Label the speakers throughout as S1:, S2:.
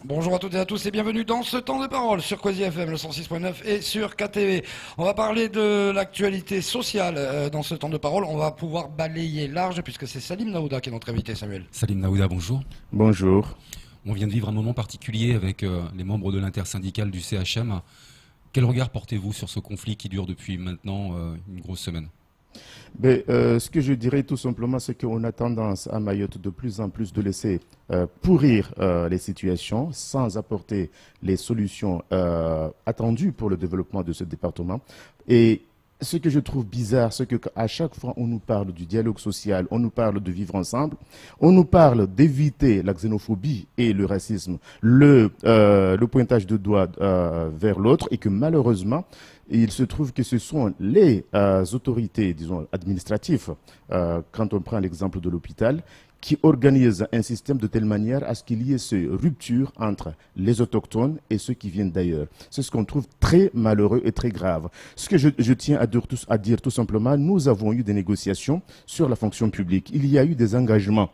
S1: Bonjour à toutes et à tous et bienvenue dans ce temps de parole sur Quasi FM, le 106.9 et sur KTV. On va parler de l'actualité sociale dans ce temps de parole. On va pouvoir balayer large puisque c'est Salim Naouda qui est notre invité, Samuel.
S2: Salim Naouda, bonjour.
S3: Bonjour.
S2: On vient de vivre un moment particulier avec les membres de l'intersyndicale du CHM. Quel regard portez-vous sur ce conflit qui dure depuis maintenant une grosse semaine ?
S3: Ce que je dirais tout simplement, c'est qu'on a tendance à Mayotte de plus en plus de laisser pourrir les situations sans apporter les solutions attendues pour le développement de ce département. Et ce que je trouve bizarre, c'est qu'à chaque fois on nous parle du dialogue social, on nous parle de vivre ensemble, on nous parle d'éviter la xénophobie et le racisme, le pointage de doigts vers l'autre, et que malheureusement, il se trouve que ce sont les autorités, disons, administratives, quand on prend l'exemple de l'hôpital, qui organisent un système de telle manière à ce qu'il y ait cette rupture entre les autochtones et ceux qui viennent d'ailleurs. C'est ce qu'on trouve très malheureux et très grave. Ce que je tiens à dire tout simplement, nous avons eu des négociations sur la fonction publique. Il y a eu des engagements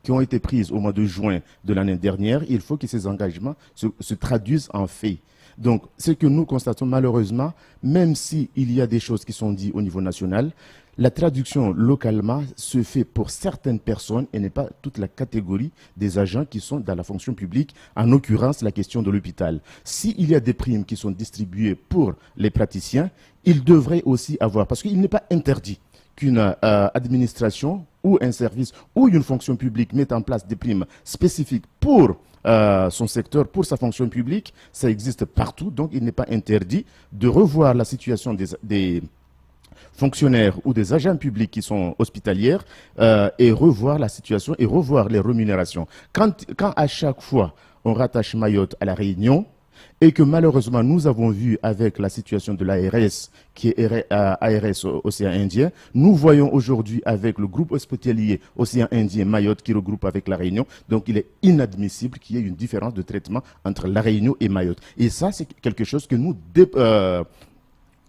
S3: qui ont été pris au mois de juin de l'année dernière. Il faut que ces engagements se traduisent en faits. Donc, ce que nous constatons malheureusement, même s'il y a des choses qui sont dites au niveau national, la traduction localement se fait pour certaines personnes et n'est pas toute la catégorie des agents qui sont dans la fonction publique, en l'occurrence la question de l'hôpital. S'il y a des primes qui sont distribuées pour les praticiens, ils devraient aussi avoir, parce qu'il n'est pas interdit qu'une administration ou un service ou une fonction publique mette en place des primes spécifiques pour son secteur, pour sa fonction publique. Ça existe partout, donc il n'est pas interdit de revoir la situation des fonctionnaires ou des agents publics qui sont hospitalières et revoir la situation et revoir les rémunérations. Quand à chaque fois on rattache Mayotte à la Réunion, et que malheureusement nous avons vu avec la situation de l'ARS, qui est ARS Océan Indien, nous voyons aujourd'hui avec le groupe hospitalier Océan Indien Mayotte qui regroupe avec la Réunion, donc il est inadmissible qu'il y ait une différence de traitement entre la Réunion et Mayotte. Et ça, c'est quelque chose que nous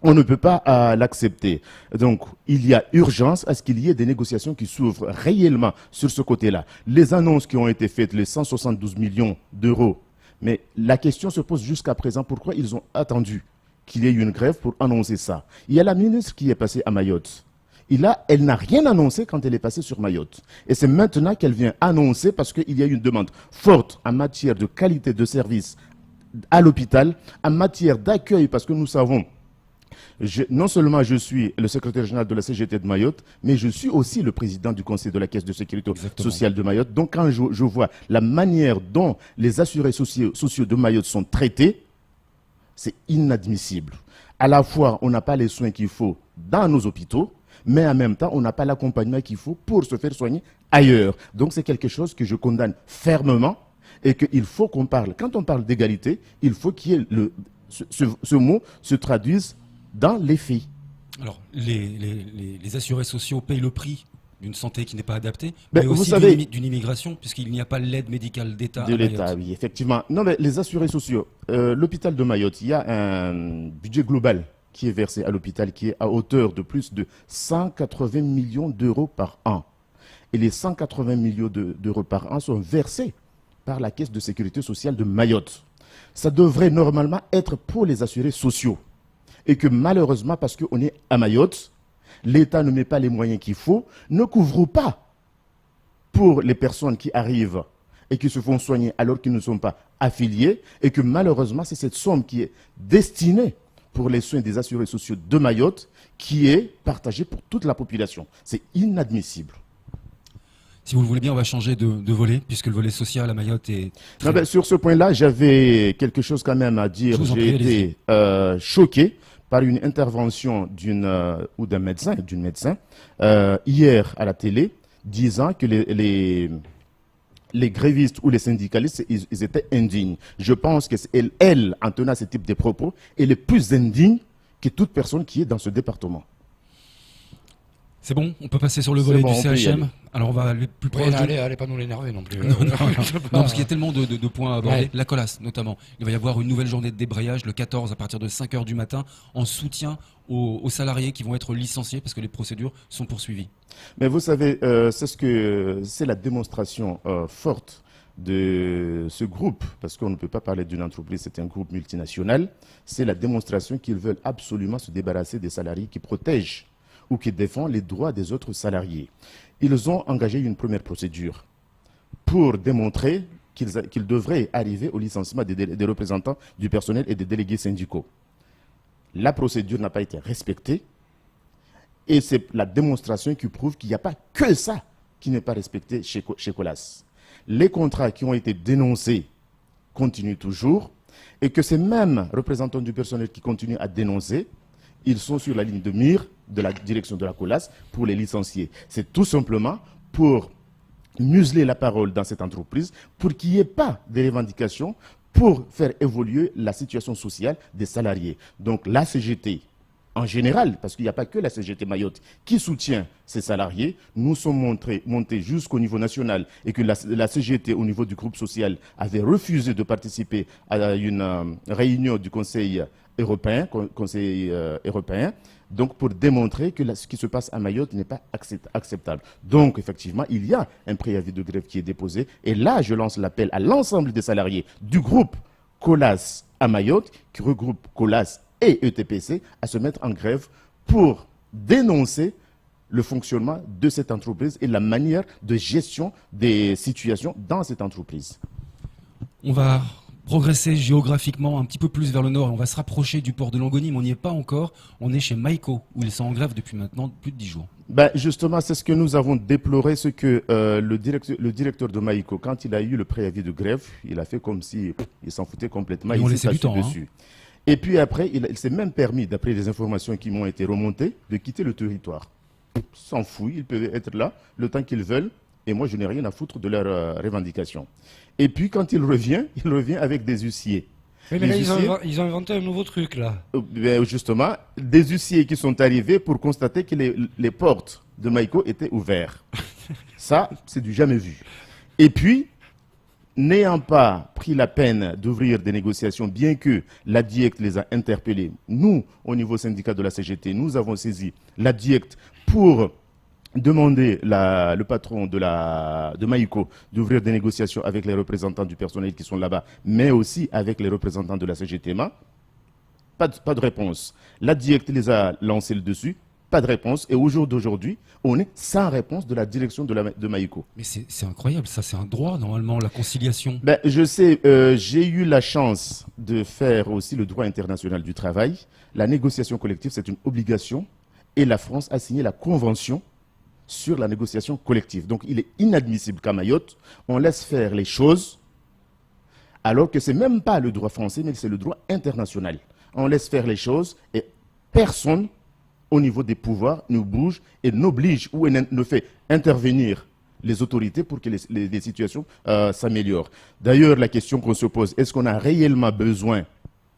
S3: on ne peut pas l'accepter. Donc, il y a urgence à ce qu'il y ait des négociations qui s'ouvrent réellement sur ce côté-là. Les annonces qui ont été faites, les 172 millions d'euros, mais la question se pose jusqu'à présent, pourquoi ils ont attendu qu'il y ait une grève pour annoncer ça? Il y a la ministre qui est passée à Mayotte. Elle n'a rien annoncé quand elle est passée sur Mayotte. Et c'est maintenant qu'elle vient annoncer parce qu'il y a une demande forte en matière de qualité de service à l'hôpital, en matière d'accueil, parce que nous savons, non seulement je suis le secrétaire général de la CGT de Mayotte, mais je suis aussi le président du conseil de la Caisse de sécurité sociale de Mayotte. Donc quand je vois la manière dont les assurés sociaux de Mayotte sont traités, c'est inadmissible. À la fois, on n'a pas les soins qu'il faut dans nos hôpitaux, mais en même temps, on n'a pas l'accompagnement qu'il faut pour se faire soigner ailleurs. Donc c'est quelque chose que je condamne fermement et qu'il faut qu'on parle. Quand on parle d'égalité, il faut qu'il y ait ce mot se traduise dans les faits.
S2: Alors, les assurés sociaux payent le prix d'une santé qui n'est pas adaptée,
S3: mais
S2: aussi
S3: vous savez,
S2: d'une immigration, puisqu'il n'y a pas l'aide médicale d'État.
S3: De l'État, oui, effectivement. Non, mais les assurés sociaux, l'hôpital de Mayotte, il y a un budget global qui est versé à l'hôpital qui est à hauteur de plus de 180 millions d'euros par an. Et les 180 millions d'euros par an sont versés par la Caisse de sécurité sociale de Mayotte. Ça devrait normalement être pour les assurés sociaux. Et que malheureusement, parce qu'on est à Mayotte, l'État ne met pas les moyens qu'il faut, ne couvre pas pour les personnes qui arrivent et qui se font soigner alors qu'ils ne sont pas affiliés, et que malheureusement, c'est cette somme qui est destinée pour les soins des assurés sociaux de Mayotte qui est partagée pour toute la population. C'est inadmissible.
S2: Si vous le voulez bien, on va changer de volet, puisque le volet social à Mayotte est...
S3: Non, ben, sur ce point-là, j'avais quelque chose quand même à dire. J'ai été choqué par une intervention d'un médecin, hier à la télé, disant que les grévistes ou les syndicalistes, ils étaient indignes. Je pense qu'elle, en tenant ce type de propos, elle est plus indigne que toute personne qui est dans ce département.
S2: C'est bon, on peut passer sur le volet du CHM. Alors on va aller plus proche.
S1: Allez, pas nous l'énerver non plus.
S2: Non, parce qu'il y a tellement de points à aborder. Ouais. La Colas, notamment. Il va y avoir une nouvelle journée de débrayage le 14 à partir de 5 h du matin en soutien aux salariés qui vont être licenciés parce que les procédures sont poursuivies.
S3: Mais vous savez, c'est la démonstration forte de ce groupe, parce qu'on ne peut pas parler d'une entreprise, c'est un groupe multinational, c'est la démonstration qu'ils veulent absolument se débarrasser des salariés qui protègent ou qui défendent les droits des autres salariés. Ils ont engagé une première procédure pour démontrer qu'ils devraient arriver au licenciement des représentants du personnel et des délégués syndicaux. La procédure n'a pas été respectée et c'est la démonstration qui prouve qu'il n'y a pas que ça qui n'est pas respecté chez Colas. Les contrats qui ont été dénoncés continuent toujours et que ces mêmes représentants du personnel qui continuent à dénoncer, ils sont sur la ligne de mire de la direction de la Colas pour les licencier. C'est tout simplement pour museler la parole dans cette entreprise, pour qu'il n'y ait pas de revendications, pour faire évoluer la situation sociale des salariés. Donc la CGT, en général, parce qu'il n'y a pas que la CGT Mayotte qui soutient ces salariés, nous sommes montés jusqu'au niveau national et que la CGT au niveau du groupe social avait refusé de participer à une réunion du Conseil européen, donc pour démontrer que ce qui se passe à Mayotte n'est pas acceptable. Donc effectivement, il y a un préavis de grève qui est déposé et là, je lance l'appel à l'ensemble des salariés du groupe Colas à Mayotte, qui regroupe Colas et ETPC, à se mettre en grève pour dénoncer le fonctionnement de cette entreprise et la manière de gestion des situations dans cette entreprise.
S2: On va progresser géographiquement un petit peu plus vers le nord et on va se rapprocher du port de Longoni, mais on n'y est pas encore. On est chez Maïko, où ils sont en grève depuis maintenant plus de 10 jours.
S3: Ben justement, c'est ce que nous avons déploré, ce que le directeur de Maïko, quand il a eu le préavis de grève, il a fait comme si il s'en foutait complètement.
S2: Ils ont laissé du temps.
S3: Dessus. Et puis après, il s'est même permis, d'après les informations qui m'ont été remontées, de quitter le territoire. S'en fout, ils peuvent être là le temps qu'ils veulent. Et moi, je n'ai rien à foutre de leurs revendications. Et puis, quand il revient avec des huissiers.
S1: Oui, mais là, ils ont inventé un nouveau truc, là.
S3: Justement, des huissiers qui sont arrivés pour constater que les portes de Maïko étaient ouvertes. Ça, c'est du jamais vu. Et puis, n'ayant pas pris la peine d'ouvrir des négociations, bien que la DIECT les a interpellés, nous, au niveau syndicat de la CGT, nous avons saisi la DIECT pour demander le patron de Maïko d'ouvrir des négociations avec les représentants du personnel qui sont là-bas, mais aussi avec les représentants de la CGTMA. Pas de réponse. La DIECT les a lancés le dessus. Pas de réponse. Et au jour d'aujourd'hui, on est sans réponse de la direction de Maïko.
S2: Mais c'est incroyable, ça c'est un droit normalement, la conciliation.
S3: Ben, je sais, j'ai eu la chance de faire aussi le droit international du travail. La négociation collective, c'est une obligation. Et la France a signé la convention sur la négociation collective. Donc il est inadmissible qu'à Mayotte, on laisse faire les choses alors que ce n'est même pas le droit français, mais c'est le droit international. On laisse faire les choses et personne au niveau des pouvoirs ne bouge et n'oblige ou ne fait intervenir les autorités pour que les situations s'améliorent. D'ailleurs, la question qu'on se pose, est-ce qu'on a réellement besoin,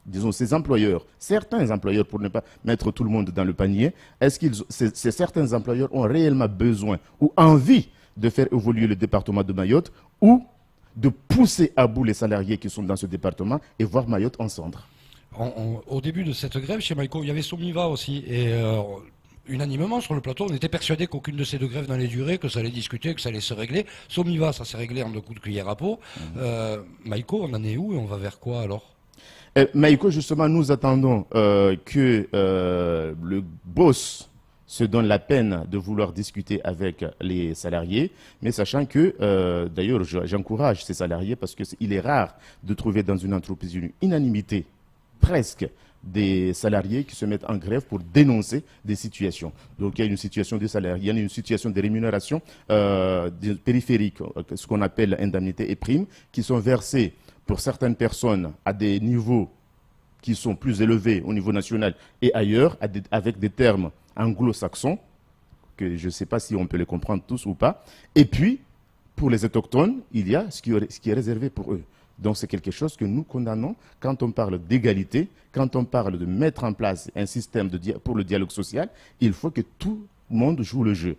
S3: disons, ces employeurs, certains employeurs, pour ne pas mettre tout le monde dans le panier, est-ce que certains employeurs ont réellement besoin ou envie de faire évoluer le département de Mayotte ou de pousser à bout les salariés qui sont dans ce département et voir Mayotte en cendres?
S1: Au début de cette grève, chez Maïko, il y avait Somiva aussi. Et unanimement, sur le plateau, on était persuadé qu'aucune de ces deux grèves n'allait durer, que ça allait discuter, que ça allait se régler. Somiva, ça s'est réglé en 2 coups de cuillère à peau. Maïko, on en est où et on va vers quoi alors?
S3: Maïko, justement, nous attendons que le boss se donne la peine de vouloir discuter avec les salariés, mais sachant que, d'ailleurs, j'encourage ces salariés parce qu'il est rare de trouver dans une entreprise une unanimité presque des salariés qui se mettent en grève pour dénoncer des situations. Donc il y a une situation des salariés, il y a une situation de rémunération périphérique, ce qu'on appelle indemnités et primes, qui sont versées pour certaines personnes à des niveaux qui sont plus élevés au niveau national et ailleurs, avec des termes anglo-saxons, que je ne sais pas si on peut les comprendre tous ou pas. Et puis, pour les autochtones, il y a ce qui est réservé pour eux. Donc c'est quelque chose que nous condamnons quand on parle d'égalité, quand on parle de mettre en place un système pour le dialogue social, il faut que tout le monde joue le jeu.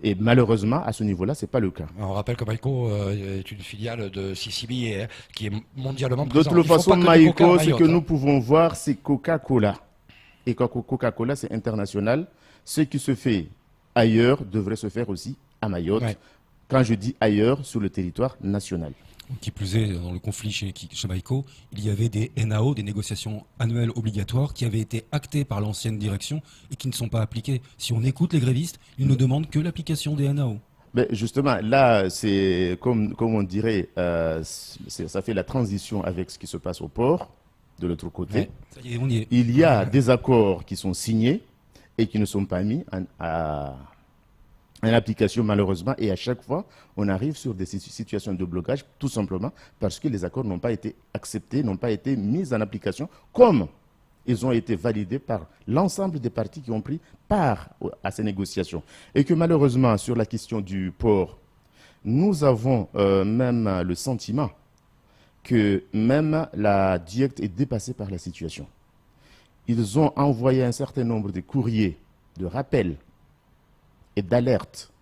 S3: Et malheureusement, à ce niveau-là, ce n'est pas le cas.
S1: On rappelle que Maïko est une filiale de Sisimi qui est mondialement présente.
S3: De toute façon, Maïko, ce que nous pouvons voir, c'est Coca-Cola. Et Coca-Cola, c'est international. Ce qui se fait ailleurs devrait se faire aussi à Mayotte. Ouais. Quand je dis ailleurs, sur le territoire national.
S2: Qui plus est, dans le conflit chez Maïko, il y avait des NAO, des négociations annuelles obligatoires, qui avaient été actées par l'ancienne direction et qui ne sont pas appliquées. Si on écoute les grévistes, ils ne demandent que l'application des NAO.
S3: Mais justement, là, c'est comme on dirait, ça fait la transition avec ce qui se passe au port, de l'autre côté.
S2: Ouais, ça y est, on y est.
S3: Il y a des accords qui sont signés et qui ne sont pas mis en application malheureusement, et à chaque fois, on arrive sur des situations de blocage, tout simplement parce que les accords n'ont pas été acceptés, n'ont pas été mis en application, comme ils ont été validés par l'ensemble des parties qui ont pris part à ces négociations. Et que malheureusement, sur la question du port, nous avons même le sentiment que même la DIECT est dépassée par la situation. Ils ont envoyé un certain nombre de courriers de rappel et d'alerte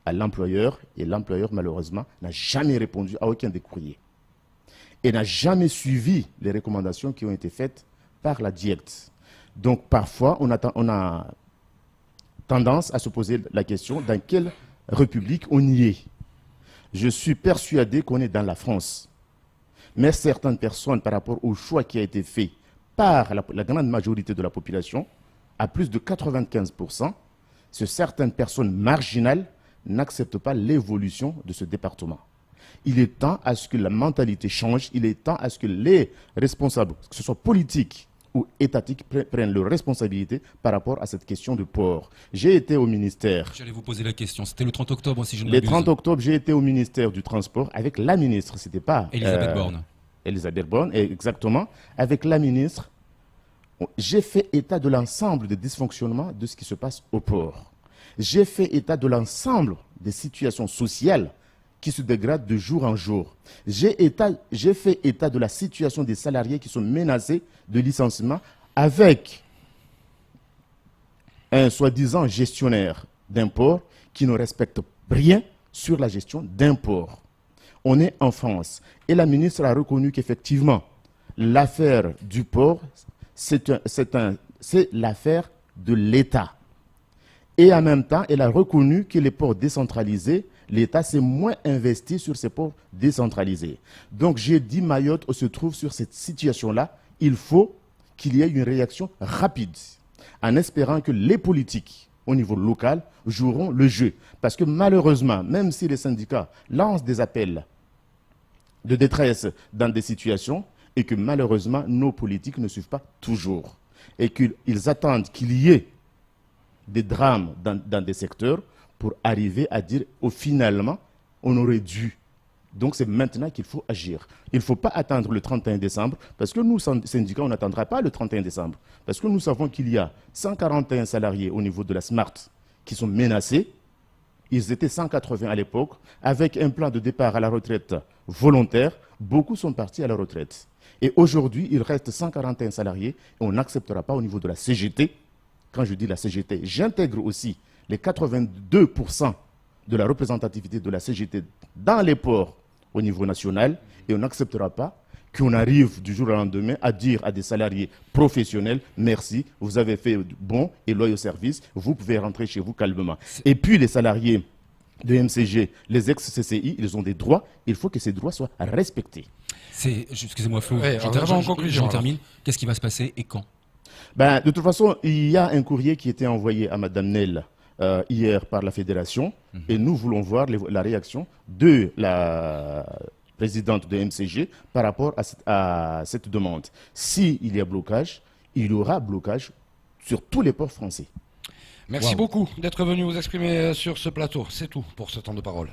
S3: à l'employeur, et l'employeur, malheureusement, n'a jamais répondu à aucun des courriers. Et n'a jamais suivi les recommandations qui ont été faites par la DIECT. Donc, parfois, on a tendance à se poser la question dans quelle république on y est. Je suis persuadé qu'on est dans la France. Mais certaines personnes, par rapport au choix qui a été fait par la grande majorité de la population, à plus de 95%, certaines personnes marginales n'acceptent pas l'évolution de ce département. Il est temps à ce que la mentalité change, il est temps à ce que les responsables, que ce soit politiques ou étatiques, prennent leurs responsabilités par rapport à cette question de port. J'ai été au ministère.
S2: J'allais vous poser la question, c'était le 30 octobre si je ne m'abuse.
S3: Le 30 octobre, j'ai été au ministère du Transport avec la ministre, c'était pas...
S2: Elisabeth Borne.
S3: Elisabeth Borne, exactement, avec la ministre. J'ai fait état de l'ensemble des dysfonctionnements de ce qui se passe au port. J'ai fait état de l'ensemble des situations sociales qui se dégradent de jour en jour. J'ai fait état de la situation des salariés qui sont menacés de licenciement avec un soi-disant gestionnaire d'un port qui ne respecte rien sur la gestion d'un port. On est en France et la ministre a reconnu qu'effectivement, l'affaire du port, c'est l'affaire de l'État. Et en même temps, elle a reconnu que les ports décentralisés, l'État s'est moins investi sur ces ports décentralisés. Donc j'ai dit Mayotte se trouve sur cette situation-là. Il faut qu'il y ait une réaction rapide, en espérant que les politiques au niveau local joueront le jeu. Parce que malheureusement, même si les syndicats lancent des appels de détresse dans des situations, et que malheureusement, nos politiques ne suivent pas toujours. Et qu'ils attendent qu'il y ait des drames dans des secteurs pour arriver à dire, finalement, on aurait dû. Donc c'est maintenant qu'il faut agir. Il ne faut pas attendre le 31 décembre, parce que nous, syndicats, on n'attendra pas le 31 décembre. Parce que nous savons qu'il y a 141 salariés au niveau de la SMART qui sont menacés. Ils étaient 180 à l'époque. Avec un plan de départ à la retraite volontaire, beaucoup sont partis à la retraite. Et aujourd'hui, il reste 141 salariés et on n'acceptera pas au niveau de la CGT. Quand je dis la CGT, j'intègre aussi les 82% de la représentativité de la CGT dans les ports au niveau national et on n'acceptera pas qu'on arrive du jour au lendemain à dire à des salariés professionnels, merci, vous avez fait bon et loyal service, vous pouvez rentrer chez vous calmement. Et puis les salariés de MCG, les ex-CCI, ils ont des droits, il faut que ces droits soient respectés.
S2: Excusez-moi Flo,
S1: ouais,
S2: j'en termine. Qu'est-ce qui va se passer et quand?
S3: De toute façon, il y a un courrier qui était envoyé à Mme Nel hier par la Fédération et nous voulons voir la réaction de la présidente de MCG par rapport à cette demande. S'il y a blocage, il y aura blocage sur tous les ports français.
S1: Merci beaucoup d'être venu vous exprimer sur ce plateau. C'est tout pour ce temps de parole.